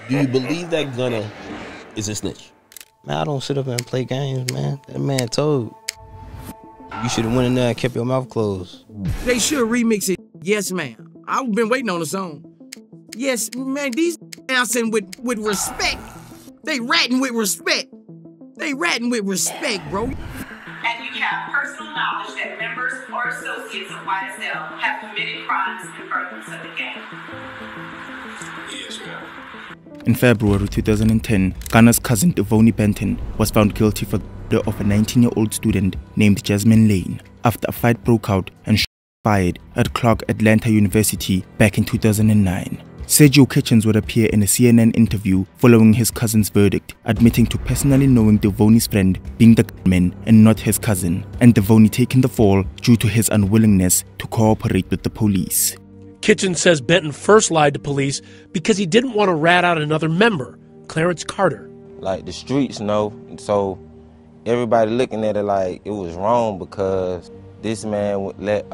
Do you believe that Gunna is a snitch? Man, I don't sit up and play games, man. That man told. You should have went in there and kept your mouth closed. They should remix it. Yes, ma'am. I've been waiting on the song. Yes, man, these announcing with respect. They ratting with respect. They ratting with respect, bro. And you have personal knowledge that members or associates of YSL have committed crimes in furtherance of the gang. Yes, ma'am. In February 2010, Gunna's cousin Devoni Benton was found guilty for the murder of a 19-year-old student named Jasmine Lane after a fight broke out and fired at Clark Atlanta University back in 2009. Sergio Kitchens would appear in a CNN interview following his cousin's verdict, admitting to personally knowing Devoni's friend being the gunman and not his cousin, and Devoni taking the fall due to his unwillingness to cooperate with the police. Kitchens says Benton first lied to police because he didn't want to rat out another member, Clarence Carter. Like, the streets know, so everybody looking at it like it was wrong because this man would let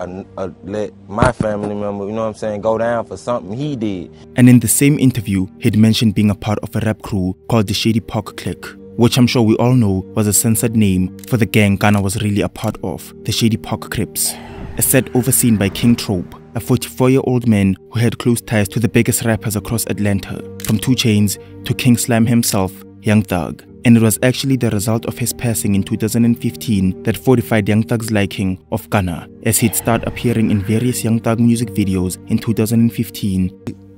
my family member, you know what I'm saying, go down for something he did. And in the same interview, he'd mentioned being a part of a rap crew called the Shady Park Clique, which I'm sure we all know was a censored name for the gang Gunna was really a part of, the Shady Park Crips. A set overseen by King Trope, a 44-year-old man who had close ties to the biggest rappers across Atlanta, from 2 Chainz to King Slam himself, Young Thug. And it was actually the result of his passing in 2015 that fortified Young Thug's liking of Gunna, as he'd start appearing in various Young Thug music videos in 2015.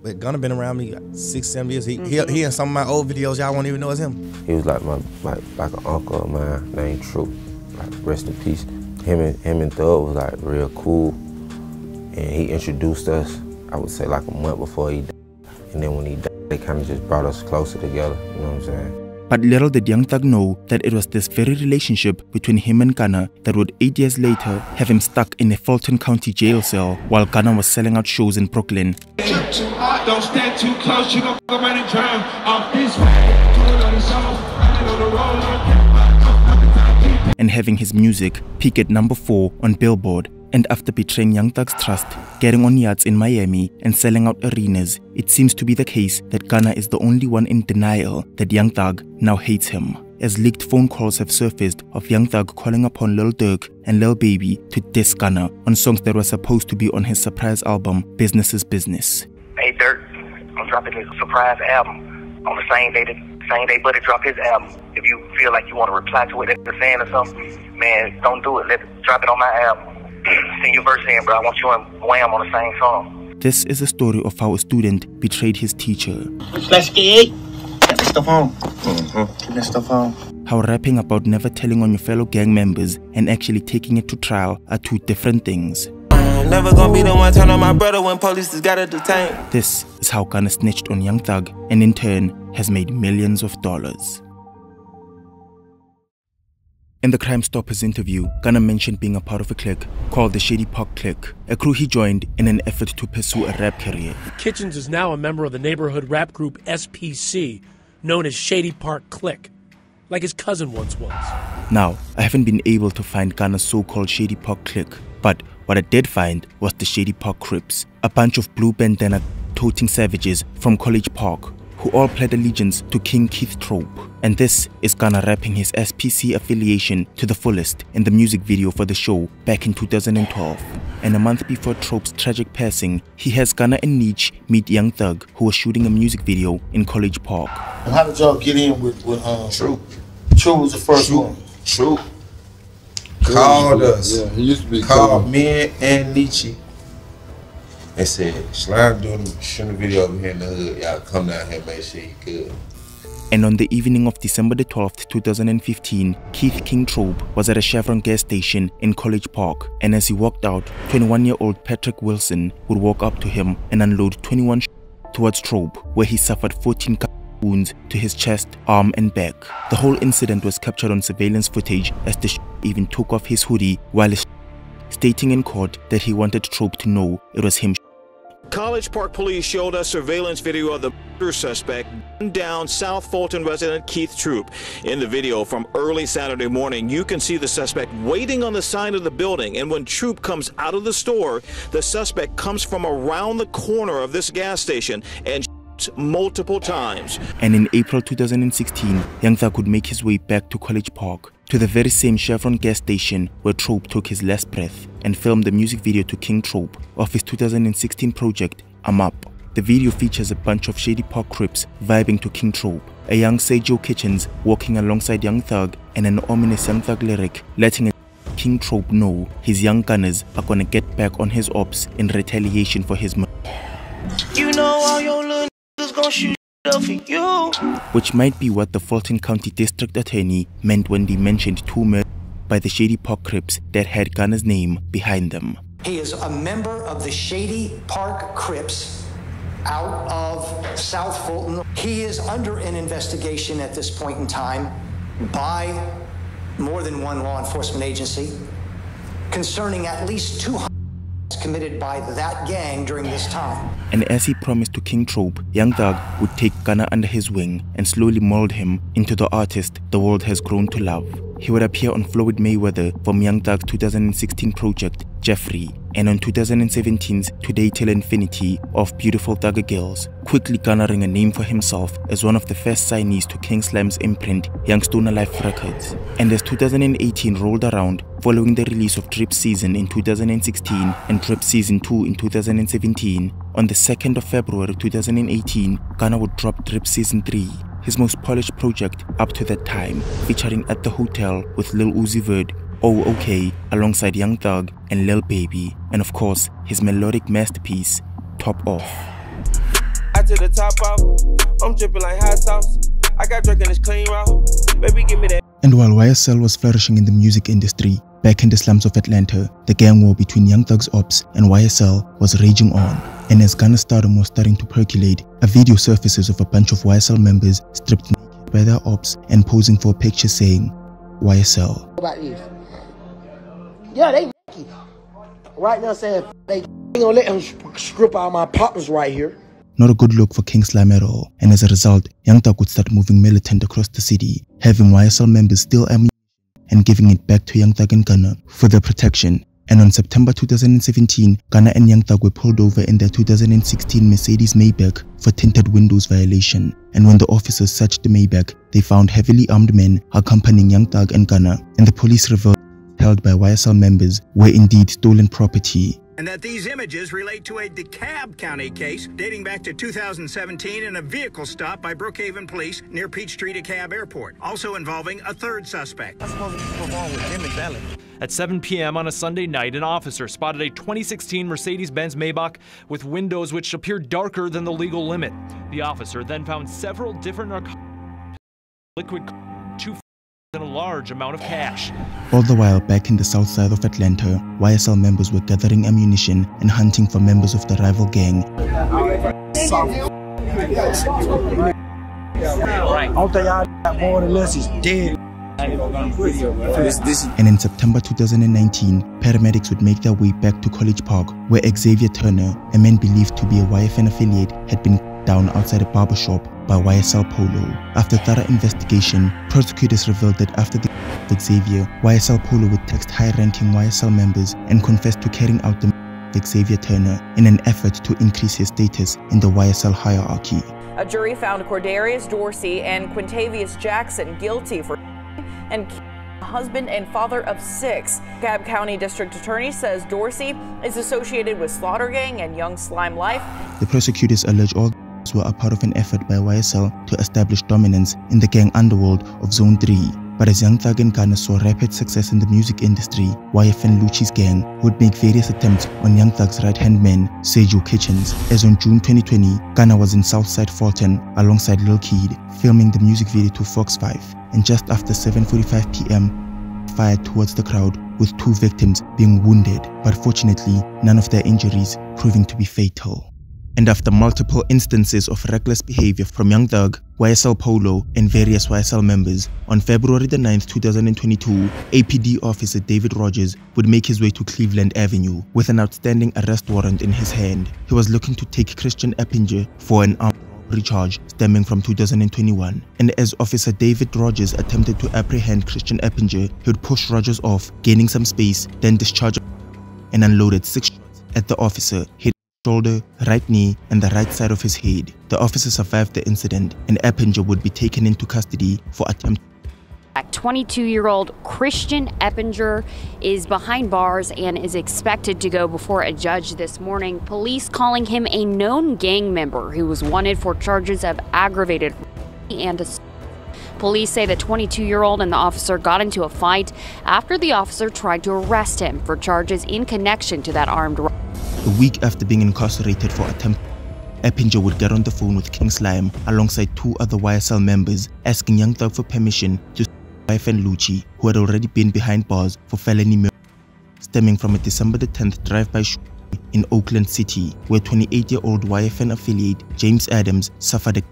But Gunna been around me 6-7 years. He in some of my old videos y'all won't even know it's him. He was like an uncle of mine named Troop. Like, rest in peace. Him and Thug was like real cool, and he introduced us, I would say, like a month before he died. And then when he died, they kind of just brought us closer together, you know what I'm saying? But little did Young Thug know that it was this very relationship between him and Gunna that would 8 years later have him stuck in a Fulton County jail cell while Gunna was selling out shows in Brooklyn. Don't stand too close, you gon' go right and drown off this way. And having his music peak at number 4 on Billboard. And after betraying Young Thug's trust, getting on yachts in Miami and selling out arenas, it seems to be the case that Gunna is the only one in denial that Young Thug now hates him, as leaked phone calls have surfaced of Young Thug calling upon Lil Durk and Lil Baby to diss Gunna on songs that were supposed to be on his surprise album, Business is Business. Hey Durk, I'm dropping this surprise album on the same day Buddy dropped his album. If you feel like you want to reply to it at the fan or something, man, don't do it. Drop it on my album. Sing your verse in, bro. I want you and Wham on the same song. This is a story of how a student betrayed his teacher. Let's get that stuff on. Get that stuff on. How rapping about never telling on your fellow gang members and actually taking it to trial are 2 different things. Never gonna be the one turn on my brother when police has gotta detain. This is how Gunna snitched on Young Thug and in turn has made millions of dollars. In the Crime Stoppers interview, Gunna mentioned being a part of a clique called the Shady Park Clique, a crew he joined in an effort to pursue a rap career. Kitchens is now a member of the neighborhood rap group SPC, known as Shady Park Clique, like his cousin once was. Now, I haven't been able to find Gunna's so-called Shady Park Clique, but what I did find was the Shady Park Crips, a bunch of blue bandana toting savages from College Park who all pledged allegiance to King Keith Trope. And this is Gunna rapping his SPC affiliation to the fullest in the music video for the show back in 2012. And a month before Trope's tragic passing, he has Gunna and Nietzsche meet Young Thug, who was shooting a music video in College Park. How did y'all get in with Trope? Trope was the first one. Trope called us, yeah, he used to be called me and Nietzsche and said, Slime shooting a video over here in the hood, y'all come down here and make sure he good. And on the evening of December the 12th, 2015, Keith King Trope was at a Chevron gas station in College Park, and as he walked out, 21-year-old Patrick Wilson would walk up to him and unload 21 towards Trope, where he suffered 14 wounds to his chest, arm and back. The whole incident was captured on surveillance footage as the even took off his hoodie while stating in court that he wanted Trope to know it was him. College Park police showed us surveillance video of the murder suspect down South Fulton resident Keith Troop. In the video from early Saturday morning, you can see the suspect waiting on the side of the building, and when Troop comes out of the store, the suspect comes from around the corner of this gas station and shots multiple times. And in April 2016, Young Thug would make his way back to College Park, to the very same Chevron gas station where Trope took his last breath, and filmed the music video to King Trope of his 2016 project, I'm Up. The video features a bunch of Shady Park Crips vibing to King Trope, a young Sergio Kitchens walking alongside Young Thug, and an ominous Young Thug lyric letting King Trope know his young gunners are gonna get back on his ops in retaliation for his murder. You know all your little niggas gon' shoot up for you. Which might be what the Fulton County District Attorney meant when they mentioned 2 murders by the Shady Park Crips that had Gunna's name behind them. He is a member of the Shady Park Crips out of South Fulton. He is under an investigation at this point in time by more than one law enforcement agency concerning at least 200 committed by that gang during this time. And as he promised to King Trope, Young Thug would take Gunna under his wing and slowly mold him into the artist the world has grown to love. He would appear on Floyd Mayweather from Young Thug's 2016 project, Jeffrey, and on 2017's Today Till Infinity of Beautiful Thugger Girls, quickly garnering a name for himself as one of the first signees to King Slam's imprint, Young Stoner Life Records. And as 2018 rolled around, following the release of Drip Season in 2016 and Drip Season 2 in 2017, on the 2nd of February 2018, Gunna would drop Drip Season 3, his most polished project up to that time, featuring At the Hotel with Lil Uzi Vert, Oh OK, alongside Young Thug and Lil Baby, and of course, his melodic masterpiece, Top Off. I took the top off, I'm dripping like hot sauce. I got drunk in this clean raw, baby give me that. And while YSL was flourishing in the music industry, back in the slums of Atlanta, the gang war between Young Thug's ops and YSL was raging on. And as Gunna's stardom was starting to percolate, a video surfaces of a bunch of YSL members stripped naked by their ops and posing for a picture saying, YSL. About this. Yeah, they naked. Right now saying they gonna let him strip all my partners right here. Not a good look for King Slam at all, and as a result, Young Thug would start moving militant across the city, having YSL members steal ammunition and giving it back to Young Thug and Gunna for their protection. And on September 2017, Gunna and Young Thug were pulled over in their 2016 Mercedes Maybach for tinted windows violation. And when the officers searched the Maybach, they found heavily armed men accompanying Young Thug and Gunna, and the police revealed held by YSL members were indeed stolen property. And that these images relate to a DeKalb County case dating back to 2017 and a vehicle stop by Brookhaven Police near Peachtree DeKalb Airport, also involving a third suspect. At 7 p.m. on a Sunday night, an officer spotted a 2016 Mercedes-Benz Maybach with windows which appeared darker than the legal limit. The officer then found several different liquid, 2 and a large amount of cash. All the while, back in the south side of Atlanta, YSL members were gathering ammunition and hunting for members of the rival gang. And in September 2019, paramedics would make their way back to College Park, where Xavier Turner, a man believed to be a YFN affiliate, had been down outside a barbershop by YSL Polo. After thorough investigation, prosecutors revealed that after the Xavier, YSL Polo would text high-ranking YSL members and confess to carrying out the Xavier Turner in an effort to increase his status in the YSL hierarchy. A jury found Cordarius Dorsey and Quintavious Jackson guilty for and husband and father of 6. DeKalb County District Attorney says Dorsey is associated with Slaughter Gang and Young Slime Life. The prosecutors allege all were a part of an effort by YSL to establish dominance in the gang underworld of Zone 3. But as Young Thug and Gunna saw rapid success in the music industry, YFN Lucci's gang would make various attempts on Young Thug's right-hand man, Sergio Kitchens. As on June 2020, Gunna was in Southside Fulton alongside Lil Keed, filming the music video to Fox 5, and just after 7:45 p.m, fired towards the crowd, with 2 victims being wounded, but fortunately, none of their injuries proving to be fatal. And after multiple instances of reckless behavior from Young Thug, YSL Polo, and various YSL members, on February the 9th, 2022, APD officer David Rogers would make his way to Cleveland Avenue with an outstanding arrest warrant in his hand. He was looking to take Christian Eppinger for an armed robbery charge stemming from 2021. And as Officer David Rogers attempted to apprehend Christian Eppinger, he would push Rogers off, gaining some space, then discharge and unloaded 6 shots at the officer, shoulder, right knee, and the right side of his head. The officer survived the incident, and Eppinger would be taken into custody for attempt. 22-year-old Christian Eppinger is behind bars and is expected to go before a judge this morning. Police calling him a known gang member who was wanted for charges of aggravated robbery and assault. Police say the 22-year-old and the officer got into a fight after the officer tried to arrest him for charges in connection to that armed robbery. A week after being incarcerated for attempt, Eppinger would get on the phone with King Slime alongside 2 other YSL members, asking Young Thug for permission to wife and Lucci, who had already been behind bars for felony murder, stemming from a December the 10th drive-by shooting in Oakland City, where 28-year-old YFN affiliate James Adams suffered a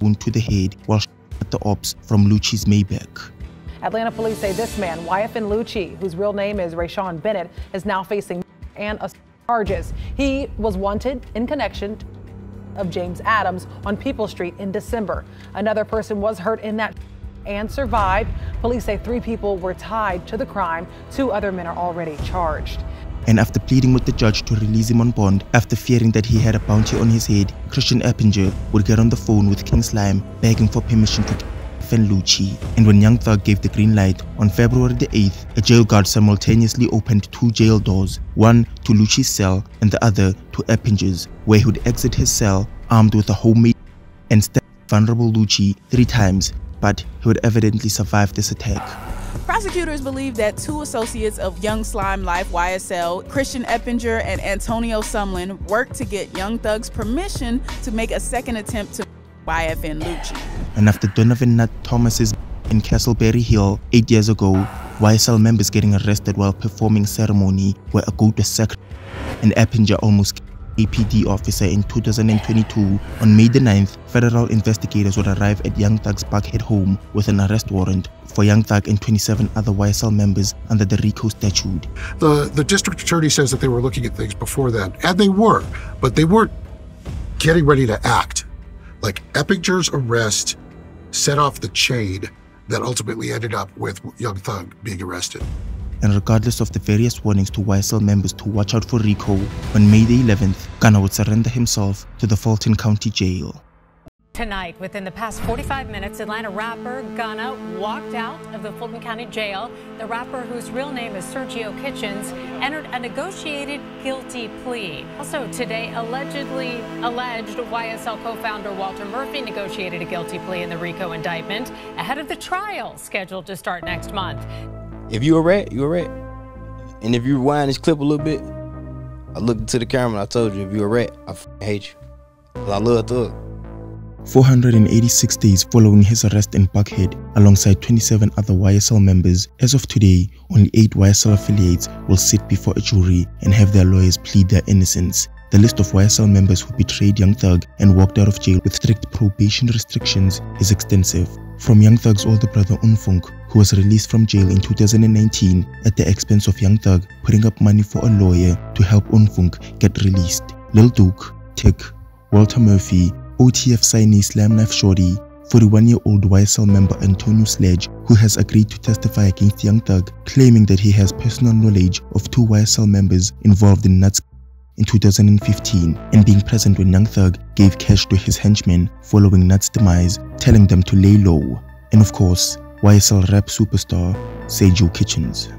wound to the head while shooting at the ops from Lucci's Maybach. Atlanta police say this man, YFN Lucci, whose real name is Rayshawn Bennett, is now facing and charges. He was wanted in connection of James Adams on People Street in December. Another person was hurt in that and survived. Police say 3 people were tied to the crime. 2 other men are already charged. And after pleading with the judge to release him on bond after fearing that he had a bounty on his head, Christian Eppinger would get on the phone with King Slime begging for permission to defend Lucci. And when Young Thug gave the green light on February the 8th, a jail guard simultaneously opened 2 jail doors, one to Lucci's cell and the other to Eppinger's, where he would exit his cell armed with a homemade and stab vulnerable Lucci 3 times, but he would evidently survive this attack. Prosecutors believe that 2 associates of Young Slime Life YSL, Christian Eppinger and Antonio Sumlin, worked to get Young Thug's permission to make a second attempt to YFN Lucci. And after Donovan Nut Thomas's in Castleberry Hill 8 years ago, YSL members getting arrested while performing ceremony where a goat was sacrificed, and Eppinger almost killed an APD officer in 2022, on May the 9th, federal investigators would arrive at Young Thug's Buckhead home with an arrest warrant for Young Thug and 27 other YSL members under the RICO statute. The district attorney says that they were looking at things before then, and they were, but they weren't getting ready to act. Like, Eppinger's arrest set off the chain that ultimately ended up with Young Thug being arrested. And regardless of the various warnings to YSL members to watch out for RICO, on May the 11th, Gunna would surrender himself to the Fulton County Jail. Tonight, within the past 45 minutes, Atlanta rapper Gunna walked out of the Fulton County Jail. The rapper, whose real name is Sergio Kitchens, entered a negotiated guilty plea. Also today, alleged YSL co-founder Walter Murphy negotiated a guilty plea in the RICO indictment ahead of the trial scheduled to start next month. If you a rat, you a rat. And if you rewind this clip a little bit, I looked into the camera and I told you, if you a rat, I hate you. 'Cause I love Thug. 486 days following his arrest in Buckhead, alongside 27 other YSL members, as of today, only 8 YSL affiliates will sit before a jury and have their lawyers plead their innocence. The list of YSL members who betrayed Young Thug and walked out of jail with strict probation restrictions is extensive. From Young Thug's older brother Unfunk, who was released from jail in 2019 at the expense of Young Thug putting up money for a lawyer to help Unfunk get released. Lil Duke, Tick, Walter Murphy, OTF signee Slam Knife Shorty, 41-year-old YSL member Antonio Sledge, who has agreed to testify against Young Thug, claiming that he has personal knowledge of 2 YSL members involved in Nuts in 2015 and being present when Young Thug gave cash to his henchmen following Nuts' demise, telling them to lay low. And of course, YSL rap superstar Sergio Kitchens.